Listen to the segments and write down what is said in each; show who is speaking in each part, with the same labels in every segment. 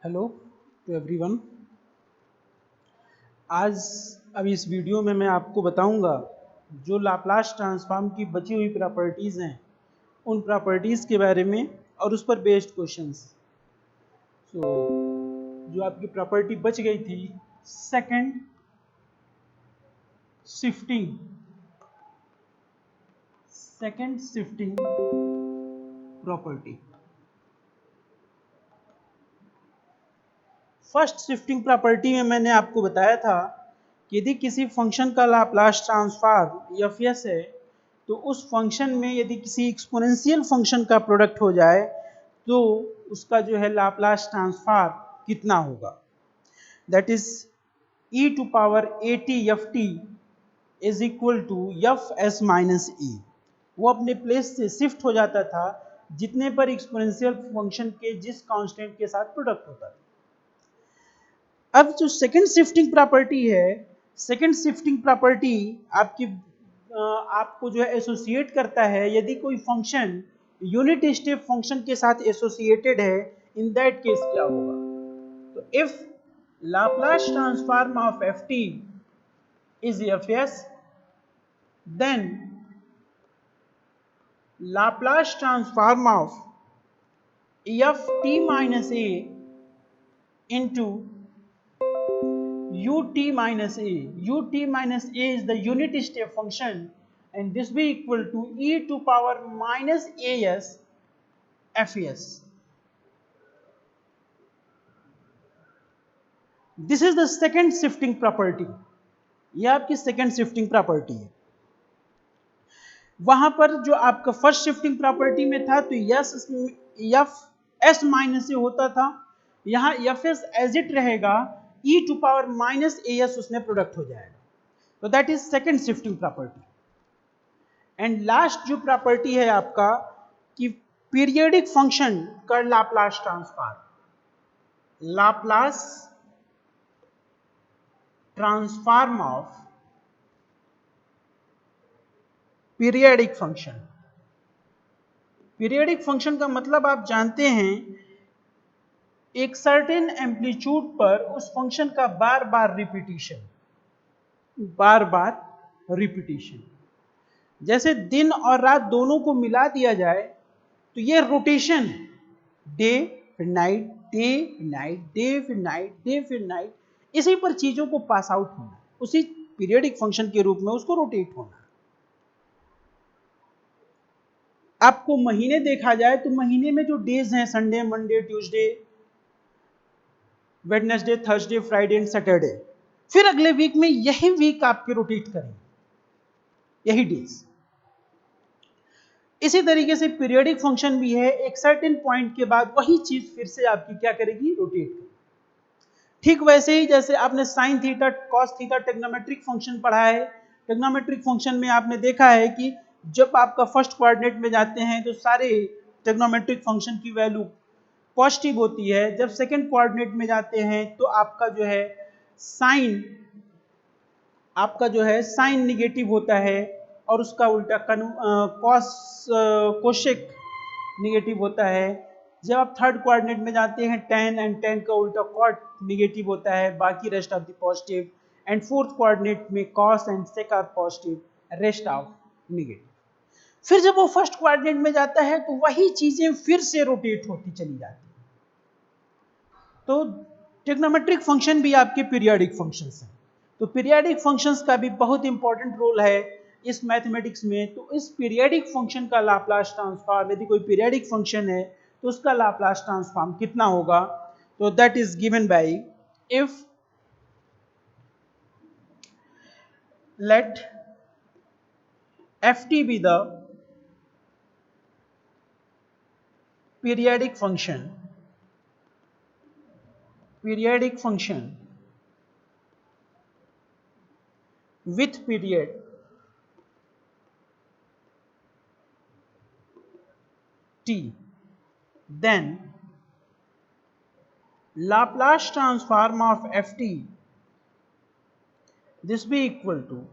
Speaker 1: Hello to everyone. आज अब इस वीडियो में मैं आपको बताऊंगा जो लाप्लास ट्रांसफॉर्म की बची हुई प्रॉपर्टीज़ हैं उन प्रॉपर्टीज़ के बारे में और उस पर बेस्ड क्वेश्चंस। जो आपकी प्रॉपर्टी बच गई थी, second shifting property. First shifting property में मैंने आपको बताया था कि यदि किसी फंक्शन का लाप्लास ट्रांसफॉर्म एफ एस है तो उस फंक्शन में यदि किसी एक्सपोनेंशियल फंक्शन का प्रोडक्ट हो जाए तो उसका जो है लाप्लास ट्रांसफॉर्म कितना होगा। That is e to power A T F T is equal to F S minus E. वो अपने प्लेस से शिफ्ट हो जाता था जितने पर एक्सपोनेंशियल फंक्शन के जिस कांस्टेंट के साथ प्रोडक्ट होता था। अब जो सेकंड शिफ्टिंग प्रॉपर्टी है, सेकंड शिफ्टिंग प्रॉपर्टी आपकी आपको जो है एसोसिएट करता है यदि कोई फंक्शन यूनिट स्टेप फंक्शन के साथ एसोसिएटेड है, इन दैट केस क्या होगा। तो if Laplace transform of F T is F S, then Laplace transform of F T minus A into ut minus a. ut minus a is the unit step function and this be equal to e to power minus as fs. This is the second shifting property. यह आपकी second shifting property है। वहां पर जो आपका first shifting property में था तो एफ एस माइनस से होता था, यहां एफ एस एज इट रहेगा, e to power minus A S उसमें प्रोडक्ट हो जाएगा। तो that is second shifting property. And last जो प्रॉपर्टी है आपका कि पीरियोडिक फंक्शन का Laplace transform of periodic function. Periodic function का मतलब आप जानते हैं, एक सर्टेन एम्पलीट्यूड पर उस फंक्शन का बार बार रिपीटिशन। जैसे दिन और रात दोनों को मिला दिया जाए तो ये रोटेशन, डे फिर नाइट, डे फिर नाइट, डे फिर नाइट, डे फिर नाइट, इसी पर चीजों को पास आउट होना, उसी पीरियोडिक फंक्शन के रूप में उसको रोटेट होना। आपको महीने देखा जाए तो महीने में जो डेज हैं, Sunday, Monday, Tuesday, Wednesday, Thursday, Friday and Saturday, फिर अगले वीक में यही वीक आपके रोटेट करेंगे, यही डेज। इसी तरीके से पीरियोडिक फंक्शन भी है, एक सर्टेन पॉइंट के बाद वही चीज फिर से आपकी क्या करेगी, रोटेट करेगी। ठीक वैसे ही जैसे आपने sine theta, cos theta trigonometric function पढ़ा है, ट्रिग्नोमेट्रिक फंक्शन में आपने देखा है कि जब आपका फर्स्ट कोऑर्डिनेट में जाते हैं तो सारे ट्रिग्नोमेट्रिक फंक्शन की वैल्यू पॉजिटिव होती है, जब सेकंड कोऑर्डिनेट में जाते हैं तो आपका जो है साइन निगेटिव होता है और उसका उल्टा कोशेक निगेटिव होता है। जब आप थर्ड कोऑर्डिनेट में जाते हैं tan एंड tan का उल्टा कॉट निगेटिव होता है, बाकी rest of the positive. And fourth coordinate में cos and sec are positive, rest of negative. फिर जब वो फर्स्ट कोऑर्डिनेट में जाता है तो वही चीजें फिर से रोटेट होती चली जाती है। तो ट्रिग्नोमेट्रिक फंक्शन भी आपके पीरियोडिक फंक्शंस हैं। तो पीरियोडिक फंक्शंस का भी बहुत इंपॉर्टेंट रोल है इस मैथमेटिक्स में। तो इस पीरियोडिक फंक्शन का लाप्लास ट्रांसफॉर्म, यदि कोई पीरियोडिक फंक्शन है तो उसका लाप्लास ट्रांसफॉर्म कितना होगा। तो that is given by if late ft be the periodic function with period t, then Laplace transform of ft, this be equal to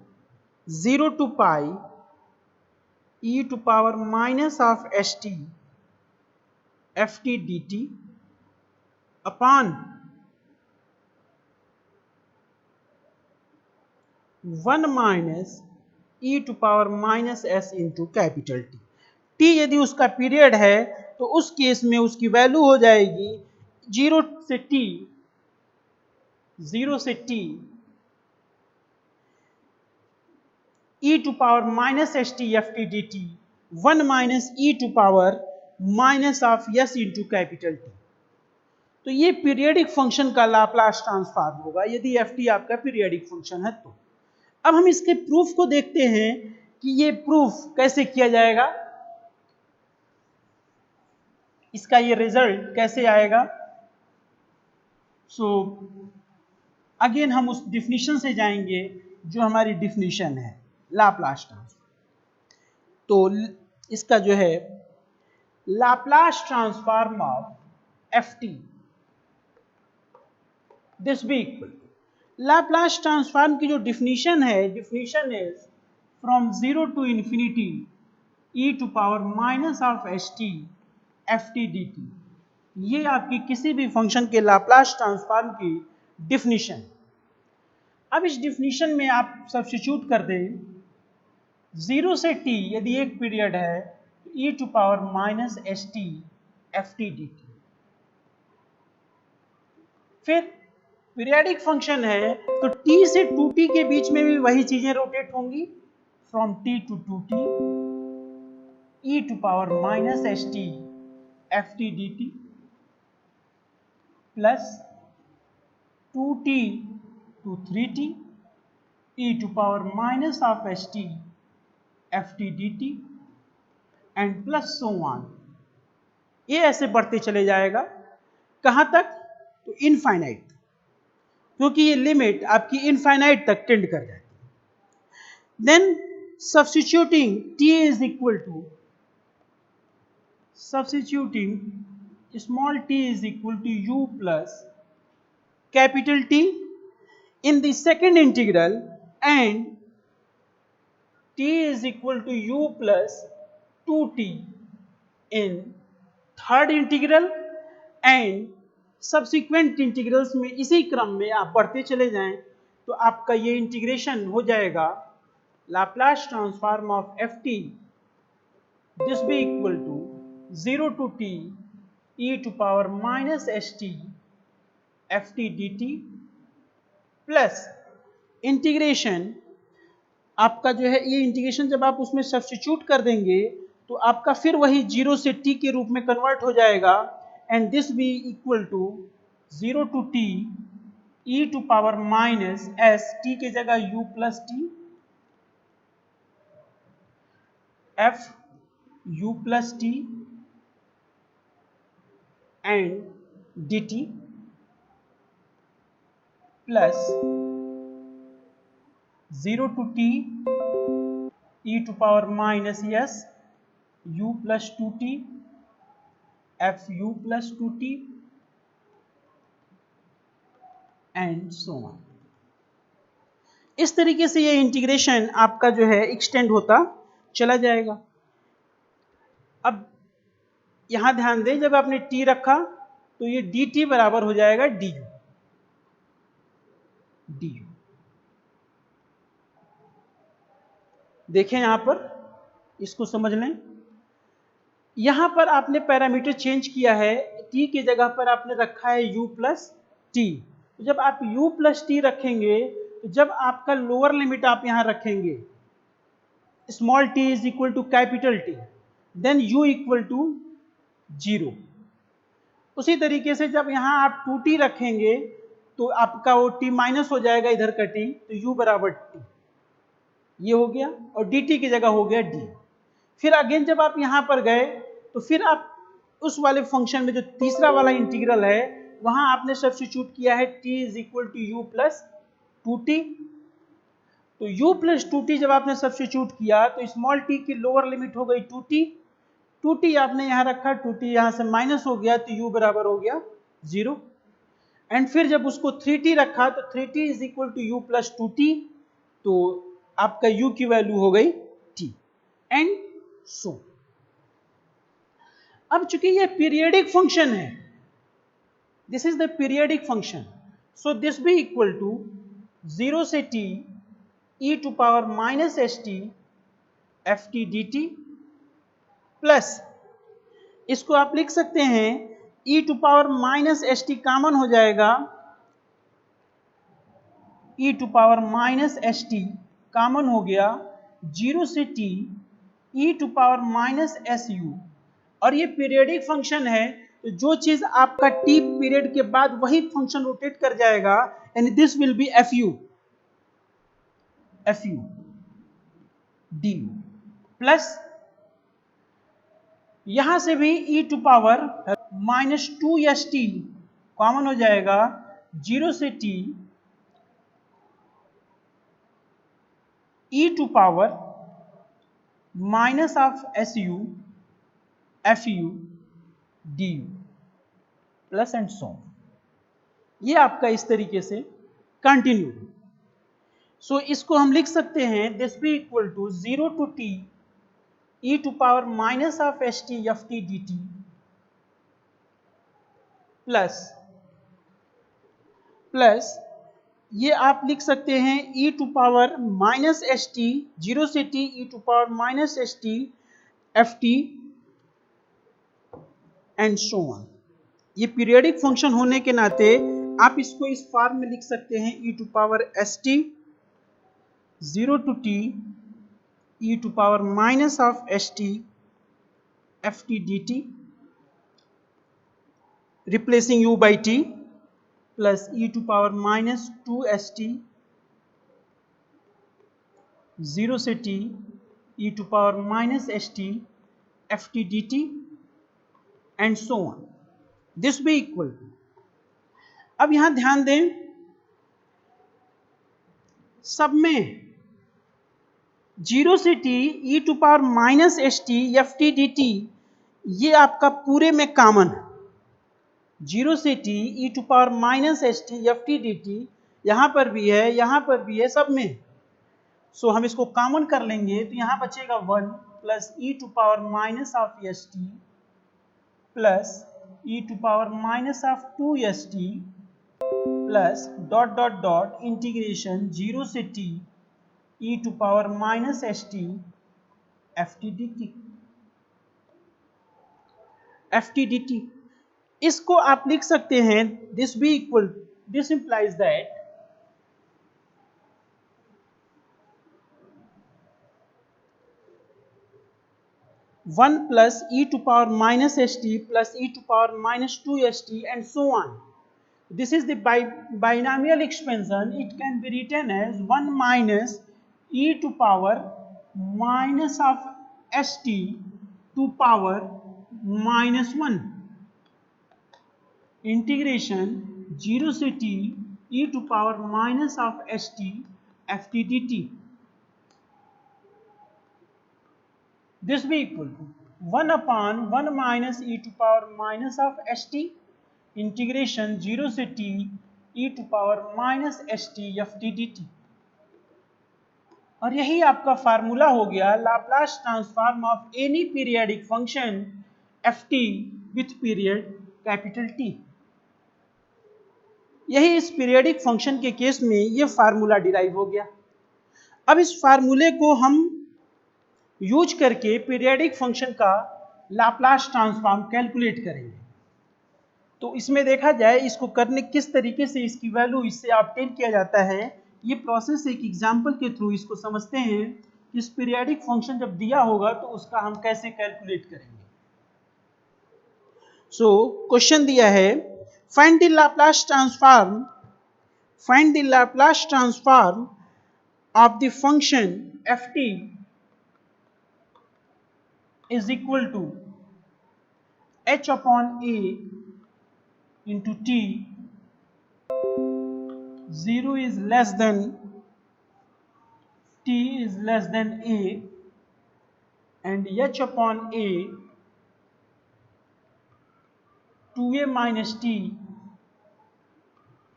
Speaker 1: 0 to pi e to power minus of st ft dt upon 1 minus e to power minus s into capital T. T यदि उसका period है तो उस case में उसकी value हो जाएगी 0 से t, 0 से t e to power minus S T F T D T 1 minus e to power minus of s into capital T. तो ये पीरियडिक फंक्शन का लाप्लास ट्रांसफॉर्म होगा यदि एफ टी आपका पीरियडिक फंक्शन है तो। अब हम इसके प्रूफ को देखते हैं कि ये प्रूफ कैसे किया जाएगा, इसका ये रिजल्ट कैसे आएगा। सो अगेन हम उस डिफिनीशन से जाएंगे जो हमारी डिफिनीशन है लाप्लास ट्रांसफॉर्म। तो इसका जो है Laplace transform of F T this be equal to, Laplace transform की जो डिफिनीशन है, definition is from 0 to infinity e to power minus of S T F T D T. ये आपकी किसी भी फंक्शन के लाप्लास ट्रांसफॉर्म की definition. अब इस डिफिनीशन में आप सब्स्टिट्यूट कर दें 0 से t यदि एक पीरियड है तो e to power minus S T F T D T. फिर पीरियडिक फंक्शन है तो t से 2t के बीच में भी वही चीजें रोटेट होंगी, from t to 2t e to power minus S T F T D T plus 2t to 3t e to power minus of S T F T D T and plus so on. ये ऐसे बढ़ते चले जाएगा कहां तक, तो infinite, क्योंकि ये लिमिट आपकी इनफाइनाइट तक टेंड कर जाती है। Then substituting t is equal to, substituting small t is equal to u plus capital T in the second integral and t is equal to u plus 2t in third integral and subsequent integrals में इसी क्रम में आप बढ़ते चले जाएं तो आपका ये इंटीग्रेशन हो जाएगा Laplace transform of F T this be equal to 0 to t e to power minus st f t dt plus integration आपका जो है, ये इंटीग्रेशन जब आप उसमें सब्स्टिट्यूट कर देंगे तो आपका फिर वही 0 से t के रूप में कन्वर्ट हो जाएगा and this be equal to 0 to t e to power minus s, t के जगह u plus t f u plus t and dt plus 0 to t e to power minus s u plus 2t f u plus 2t and so on। इस तरीके से ये integration आपका जो है extend होता चला जाएगा। अब यहां ध्यान दें, जब आपने t रखा तो ये dt बराबर हो जाएगा du, देखें यहां पर, इसको समझ लें। यहां पर आपने पैरामीटर चेंज किया है, t की जगह पर आपने रखा है u प्लस टी। तो जब आप u प्लस टी रखेंगे तो जब आपका लोअर लिमिट आप यहां रखेंगे small t is equal to capital T, then u equal to 0। उसी तरीके से जब यहां आप 2t रखेंगे तो आपका वो t माइनस हो जाएगा इधर का t, तो u बराबर t, ये हो गया, और dt की जगह हो गया d। फिर अगेन जब आप यहां पर गए तो फिर आप उस वाले फंक्शन में जो तीसरा वाला इंटीग्रल है वहां आपने सब्स्टिट्यूट किया है t is equal to u plus 2t। तो u प्लस 2t जब आपने सब्स्टिट्यूट किया तो स्मॉल t की लोअर लिमिट हो गई 2t, 2t आपने यहां रखा, 2t यहां से माइनस हो गया तो u बराबर हो गया 0। एंड फिर जब उसको 3t रखा तो 3t is equal to u plus 2t, तो आपका u की वैल्यू हो गई t एंड सो। अब चूंकि ये पीरियडिक फंक्शन है this is the periodic function. So this भी इक्वल टू 0 से t e to power minus S T F T D T plus इसको आप लिख सकते हैं e to power minus S t common हो जाएगा, e to power minus S t common हो गया 0 से t e to power minus s u. और ये पीरियडिक फंक्शन है, तो जो चीज आपका t पीरियड के बाद वही फंक्शन रोटेट कर जाएगा, and this will be f u d plus यहां से भी e to power minus two s t common हो जाएगा 0 से t e to power minus of s u f u d u plus and so. ये आपका इस तरीके से कंटिन्यू. सो इसको हम लिख सकते हैं दिस भी equal to 0 to t e to power minus of S T F T D T plus ये आप लिख सकते हैं e to power minus S t 0 से t e to power minus S T F t and so on. ये periodic function होने के नाते आप इसको इस फॉर्म में लिख सकते हैं e to power s t 0 to t e to power minus of S T F T D t replacing u by t plus e to power minus two s t 0 से t e to power minus S T F T D T and so on. This भी equal to. अब यहां ध्यान दें, सब में 0 से t e to power minus S T F T D T ये आपका पूरे में कॉमन है. 0 से t e to power minus S T F T D t यहां पर भी है, यहां पर भी है, सब में. सो हम इसको कॉमन कर लेंगे तो यहां बचेगा 1 plus e to power minus of S t plus e to power minus of two s t plus dot dot dot integration 0 से t e to power minus S T F T D t F T D t. इसको आप लिख सकते हैं this भी equal, this implies that one plus e to power minus S t plus e to power minus two s T and so on. This is the binomial expansion. It can be written as 1 minus e to power minus of st to power minus 1 integration 0 से t e to power minus of st ft dt. This be equal to 1 upon 1 minus e to power minus of st integration 0 से t e to power minus S T F T D t. और यही आपका formula हो गया Laplace transform of any periodic function f t with period capital T. यही इस periodic function के case में ये फार्मूला डिराइव हो गया. अब इस फार्मूले को हम यूज करके पीरियडिक फंक्शन का लाप्लास ट्रांसफॉर्म कैलकुलेट करेंगे. तो इसमें देखा जाए इसको करने किस तरीके से इसकी वैल्यू इससे ऑब्टेन किया जाता है, ये प्रोसेस एक एग्जांपल के थ्रू इसको समझते हैं कि इस पीरियडिक फंक्शन जब दिया होगा तो उसका हम कैसे कैलकुलेट करेंगे. सो क्वेश्चन दिया है find the Laplace transform of the function f T is equal to h upon a into t 0 is less than t is less than a and h upon a 2a minus t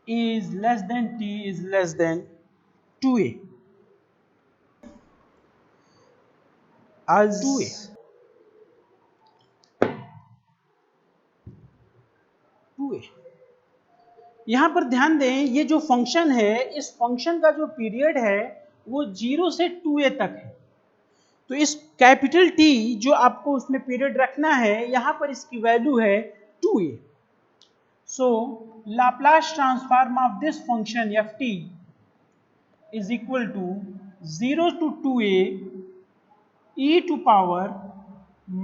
Speaker 1: is less than t is less than 2a as 2a. यहां पर ध्यान दें, ये जो function है, इस function का जो पीरियड है वो 0 से 2a तक है। तो इस कैपिटल T जो आपको उसमें पीरियड रखना है, यहां पर इसकी वैल्यू है 2a। So Laplace transform of this function ft is equal to 0 to 2a e to power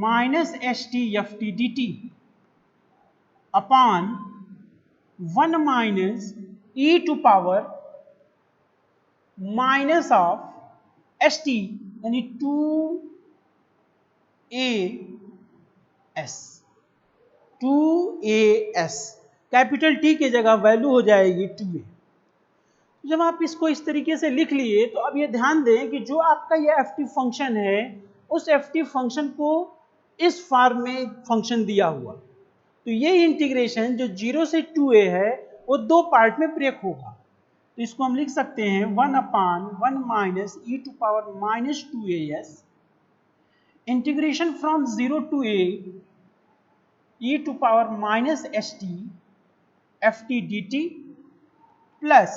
Speaker 1: minus st ft dt upon 1 minus e to power minus of st यानी 2as कैपिटल T की जगह value हो जाएगी 2a। जब आप इसको इस तरीके से लिख लिए तो अब ये ध्यान दें कि जो आपका ये ft फंक्शन है, उस ft फंक्शन को इस फॉर्म में फंक्शन दिया हुआ, तो ये इंटीग्रेशन जो 0 से 2a है वो दो पार्ट में ब्रेक होगा। तो इसको हम लिख सकते हैं 1/1 minus e to power minus 2as integration from 0 to a e to power minus st ft dt plus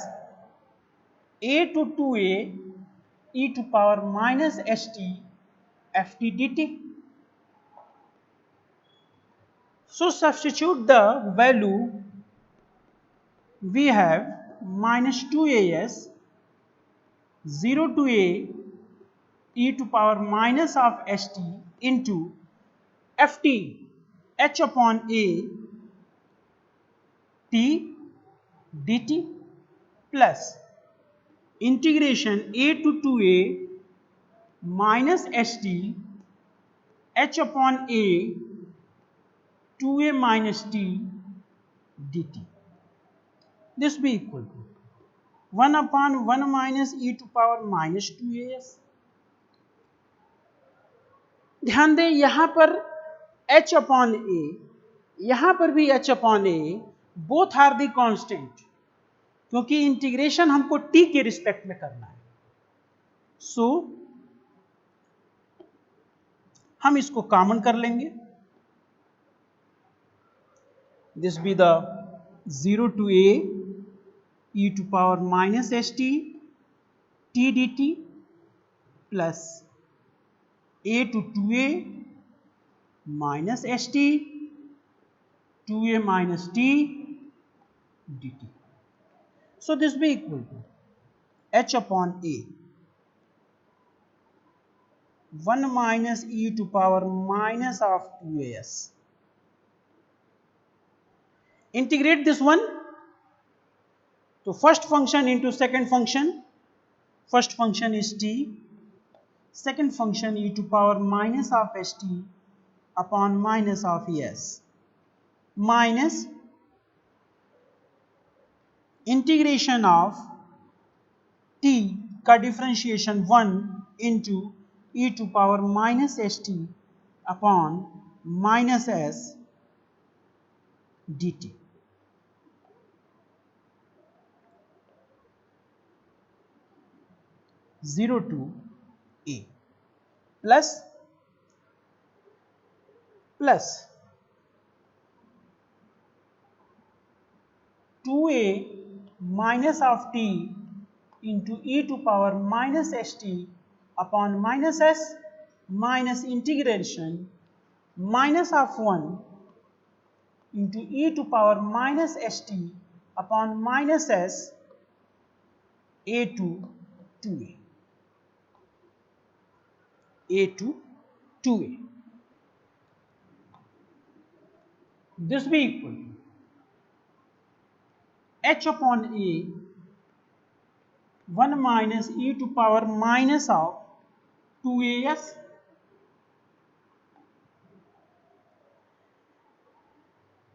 Speaker 1: a to 2a e to power minus st ft dt. So substitute the value, we have minus 2as 0 to a e to power minus of st into ft h upon a t dt plus integration a to 2a minus st h upon a 2a minus t dt. This be equal to 1/1 minus e to power minus 2as। ध्यान दें यहां पर h upon a, यहां पर भी h upon a, both are the constant, क्योंकि integration हमको t के रिस्पेक्ट में करना है। सो हम इसको कॉमन कर लेंगे। This be the 0 to a e to power minus st t dt plus a to 2a minus st 2a minus t dt. So this be equal to h upon a 1 minus e to power minus of 2as. Integrate this one. So first function into second function. First function is t, second function e to power minus of st upon minus of s minus integration of t का differentiation 1 into e to power minus st upon minus s dt. Zero to a plus 2a minus of t into e to power minus st upon minus s minus integration minus of 1 into e to power minus st upon minus s a to 2a, a to 2a. This be equal to h upon a 1 minus e to power minus of 2as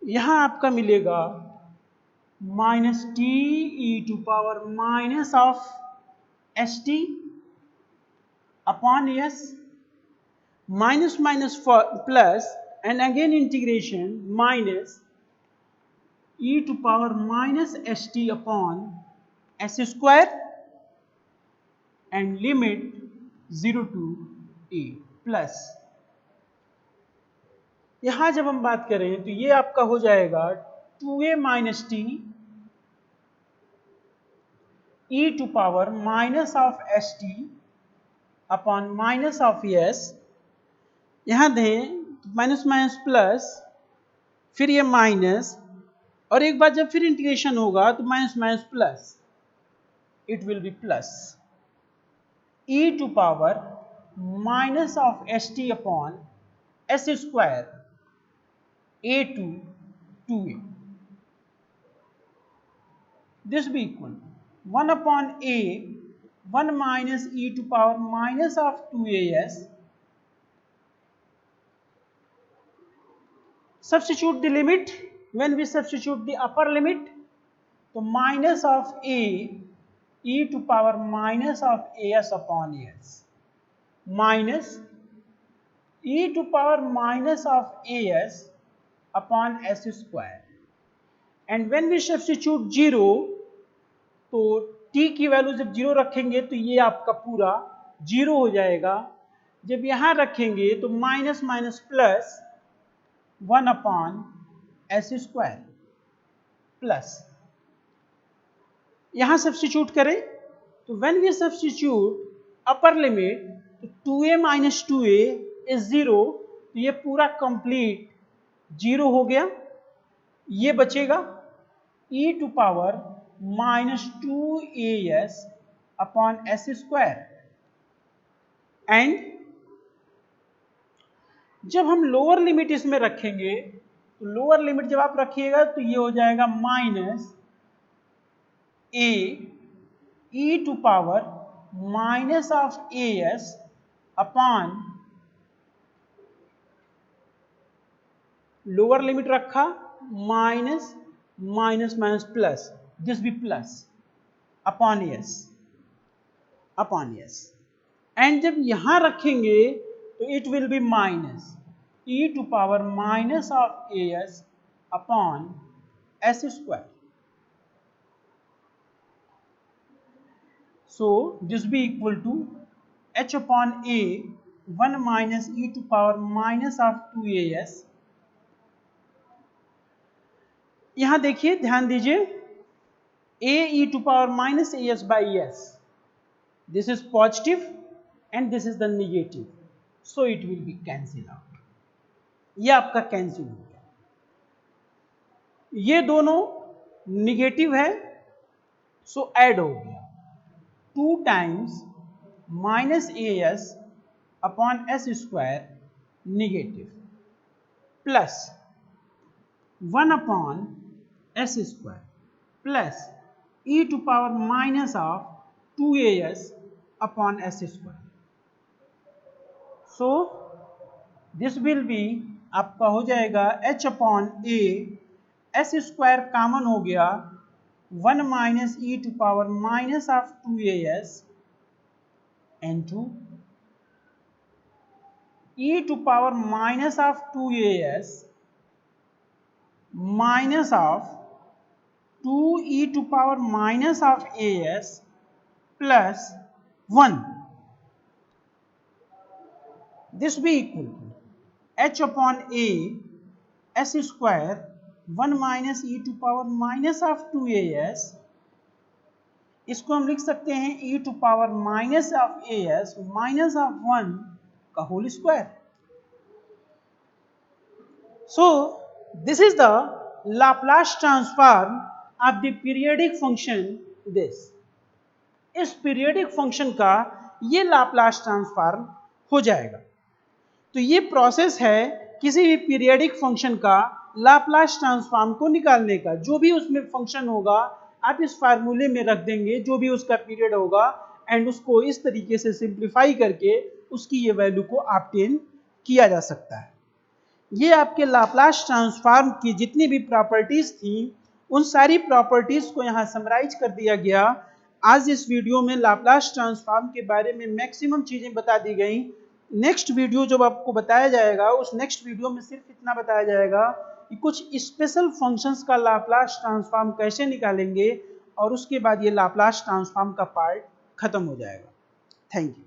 Speaker 1: यहां आपका मिलेगा minus t e to power minus of S t upon s minus minus plus and again integration minus e to power minus st upon s square and limit 0 to a plus। यहां जब हम बात करें तो ये आपका हो जाएगा 2a minus t e to power minus of S t upon minus of S, यहाँ दें माइनस माइनस प्लस, फिर ये माइनस, और एक बार जब फिर इंटीग्रेशन होगा तो minus minus plus, it will be plus e to power minus of S t upon S square a to 2a. This be equal 1 upon a 1 minus e to power minus of 2as. Substitute the limit. When we substitute the upper limit, तो minus of a e to power minus of as upon as minus e to power minus of as upon s square. And when we substitute 0, तो t की value जब 0 रखेंगे तो ये आपका पूरा 0 हो जाएगा। जब यहाँ रखेंगे तो minus minus plus 1 upon S square plus, यहाँ सब्स्टिट्यूट करें तो when we substitute upper limit तो 2a माइनस 2a इज 0, तो ये पूरा कंप्लीट 0 हो गया। ये बचेगा e to power minus 2as upon S square. And जब हम लोअर लिमिट इसमें रखेंगे तो लोअर लिमिट जब आप रखिएगा तो ये हो जाएगा minus a e to power minus of as upon, lower limit रखा minus minus minus plus, this भी प्लस अपॉन एस। एंड जब यहां रखेंगे तो it will be minus e to power minus of as upon S square. So this be equal to h upon a 1 minus e to power minus of 2as। यहां देखिए, ध्यान दीजिए, a e to power minus as by s, this is positive and this is the negative, so it will B cancel out. ये आपका cancel हो गया, ये दोनों निगेटिव है सो ऐड हो गया 2 times minus as upon S square negative plus 1 upon S square plus e to power minus of 2as upon S square. So this will be, आपका हो जाएगा h upon a, s square common हो गया 1 minus e to power minus of 2as into e to power minus of 2as minus of 2e to power minus of as plus 1, this be equal to h upon a s square 1 minus e to power minus of 2as, इसको हम लिख सकते हैं e to power minus of as minus of 1 का whole square. So this is the Laplace transform of the periodic function this। इस periodic function का ये Laplace transform हो जाएगा। तो ये प्रोसेस है किसी भी पीरियोडिक फंक्शन का लाप्लास ट्रांसफॉर्म को निकालने का। जो भी उसमें फंक्शन होगा आप इस फार्मूले में रख देंगे, जो भी उसका पीरियड होगा, एंड उसको इस तरीके से सिंप्लीफाई करके उसकी ये वैल्यू को ऑब्टेन किया जा सकता है। ये आपके लाप्लास ट्रांसफॉर्म की जितनी भी प्रॉपर्टीज थी उन सारी प्रॉपर्टीज को यहाँ समराइज कर दिया गया। आज इस वीडियो में लाप्लास ट्रांसफॉर्म के बारे में मैक्सिमम चीजें बता दी गई। नेक्स्ट वीडियो जब आपको बताया जाएगा उस नेक्स्ट वीडियो में सिर्फ इतना बताया जाएगा कि कुछ स्पेशल फंक्शंस का लाप्लास ट्रांसफॉर्म कैसे निकालेंगे, और उसके बाद ये लाप्लास ट्रांसफॉर्म का पार्ट खत्म हो जाएगा। Thank you.